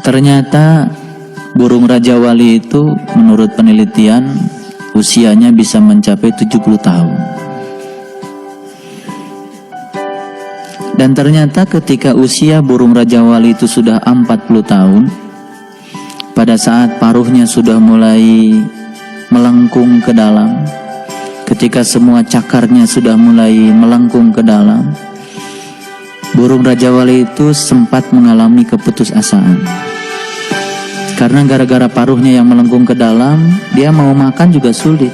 Ternyata burung Raja Wali itu menurut penelitian usianya bisa mencapai 70 tahun. Dan ternyata ketika usia burung Raja Wali itu sudah 40 tahun, pada saat paruhnya sudah mulai melengkung ke dalam, ketika semua cakarnya sudah mulai melengkung ke dalam, burung Raja Wali itu sempat mengalami keputusasaan. Karena gara-gara paruhnya yang melengkung ke dalam, dia mau makan juga sulit.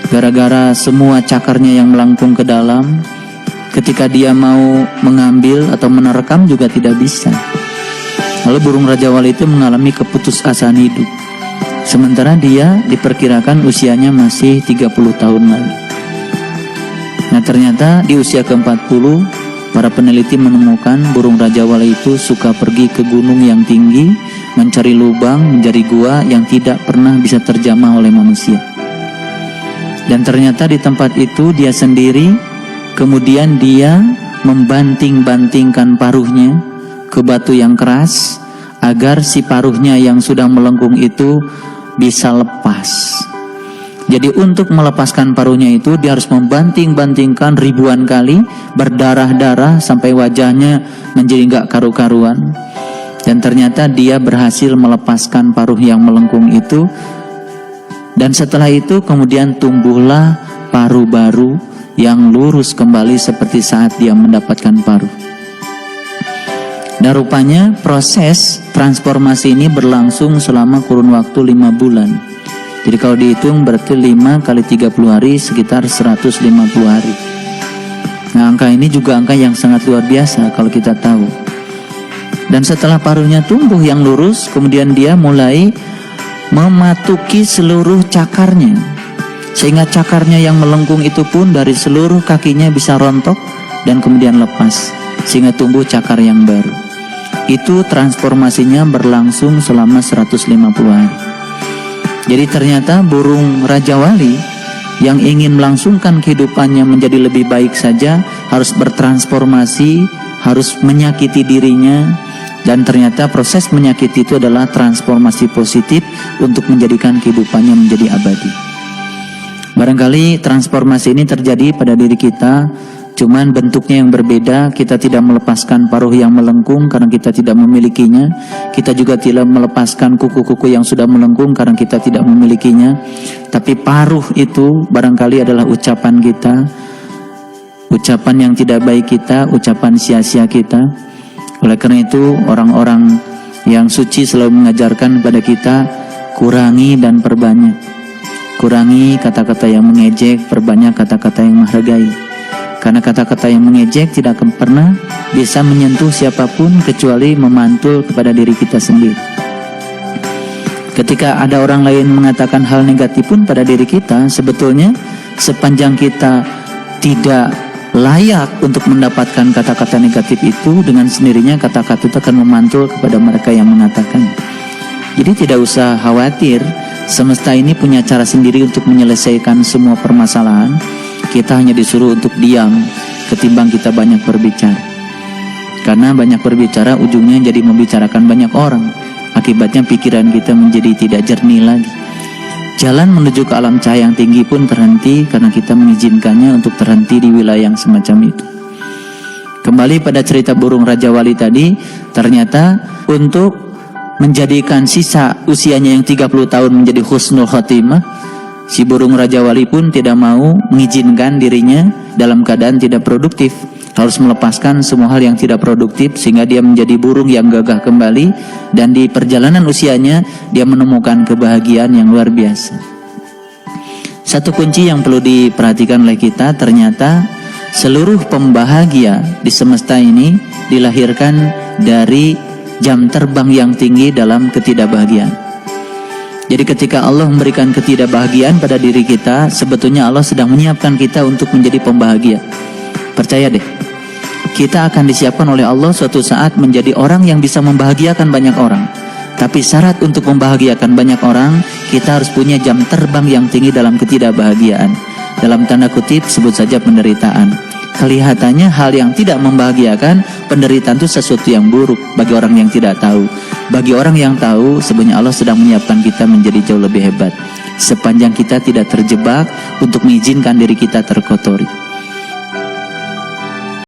Gara-gara semua cakarnya yang melengkung ke dalam, ketika dia mau mengambil atau menerkam juga tidak bisa. Lalu burung Raja Wali itu mengalami keputusasaan hidup. Sementara dia diperkirakan usianya masih 30 tahun lagi. Nah ternyata di usia ke-40, para peneliti menemukan burung Raja Wali itu suka pergi ke gunung yang tinggi, mencari lubang, mencari gua yang tidak pernah bisa terjamah oleh manusia. Dan ternyata di tempat itu dia sendiri, kemudian dia membanting-bantingkan paruhnya ke batu yang keras agar si paruhnya yang sudah melengkung itu bisa lepas. Jadi untuk melepaskan paruhnya itu dia harus membanting-bantingkan ribuan kali, berdarah-darah sampai wajahnya menjadi gak karu-karuan. Dan ternyata dia berhasil melepaskan paruh yang melengkung itu. Dan setelah itu kemudian tumbuhlah paruh baru yang lurus kembali seperti saat dia mendapatkan paruh. Dan rupanya proses transformasi ini berlangsung selama kurun waktu 5 bulan. Jadi kalau dihitung berarti 5 kali 30 hari sekitar 150 hari. Nah angka ini juga angka yang sangat luar biasa kalau kita tahu. Dan setelah paruhnya tumbuh yang lurus, kemudian dia mulai mematuki seluruh cakarnya. Sehingga cakarnya yang melengkung itu pun dari seluruh kakinya bisa rontok dan kemudian lepas. Sehingga tumbuh cakar yang baru. Itu transformasinya berlangsung selama 150 hari. Jadi ternyata burung Raja Wali yang ingin melangsungkan kehidupannya menjadi lebih baik saja harus bertransformasi, harus menyakiti dirinya. Dan ternyata proses menyakiti itu adalah transformasi positif untuk menjadikan kehidupannya menjadi abadi. Barangkali transformasi ini terjadi pada diri kita, cuman bentuknya yang berbeda. Kita tidak melepaskan paruh yang melengkung karena kita tidak memilikinya. Kita juga tidak melepaskan kuku-kuku yang sudah melengkung karena kita tidak memilikinya. Tapi paruh itu barangkali adalah ucapan kita, ucapan yang tidak baik kita, ucapan sia-sia kita. Oleh karena itu orang-orang yang suci selalu mengajarkan kepada kita, kurangi dan perbanyak. Kurangi kata-kata yang mengejek, perbanyak kata-kata yang menghargai. Karena kata-kata yang mengejek tidak akan pernah bisa menyentuh siapapun kecuali memantul kepada diri kita sendiri. Ketika ada orang lain mengatakan hal negatif pun pada diri kita, sebetulnya sepanjang kita tidak layak untuk mendapatkan kata-kata negatif itu, dengan sendirinya kata-kata itu akan memantul kepada mereka yang mengatakan. Jadi tidak usah khawatir, semesta ini punya cara sendiri untuk menyelesaikan semua permasalahan. Kita hanya disuruh untuk diam ketimbang kita banyak berbicara. Karena banyak berbicara ujungnya jadi membicarakan banyak orang. Akibatnya pikiran kita menjadi tidak jernih lagi. Jalan menuju ke alam cahaya yang tinggi pun terhenti karena kita mengizinkannya untuk terhenti di wilayah yang semacam itu. Kembali pada cerita burung Raja Wali tadi, ternyata untuk menjadikan sisa usianya yang 30 tahun menjadi husnul khotimah, si burung Raja Wali pun tidak mau mengizinkan dirinya dalam keadaan tidak produktif. Harus melepaskan semua hal yang tidak produktif sehingga dia menjadi burung yang gagah kembali. Dan di perjalanan usianya dia menemukan kebahagiaan yang luar biasa. Satu kunci yang perlu diperhatikan oleh kita, ternyata seluruh pembahagia di semesta ini dilahirkan dari jam terbang yang tinggi dalam ketidakbahagiaan. Jadi ketika Allah memberikan ketidakbahagiaan pada diri kita, sebetulnya Allah sedang menyiapkan kita untuk menjadi pembahagia. Percaya deh, kita akan disiapkan oleh Allah suatu saat menjadi orang yang bisa membahagiakan banyak orang. Tapi syarat untuk membahagiakan banyak orang, kita harus punya jam terbang yang tinggi dalam ketidakbahagiaan. Dalam tanda kutip sebut saja penderitaan. Kelihatannya hal yang tidak membahagiakan, penderitaan itu sesuatu yang buruk bagi orang yang tidak tahu. Bagi orang yang tahu, sebenarnya Allah sedang menyiapkan kita menjadi jauh lebih hebat, sepanjang kita tidak terjebak untuk mengizinkan diri kita terkotori.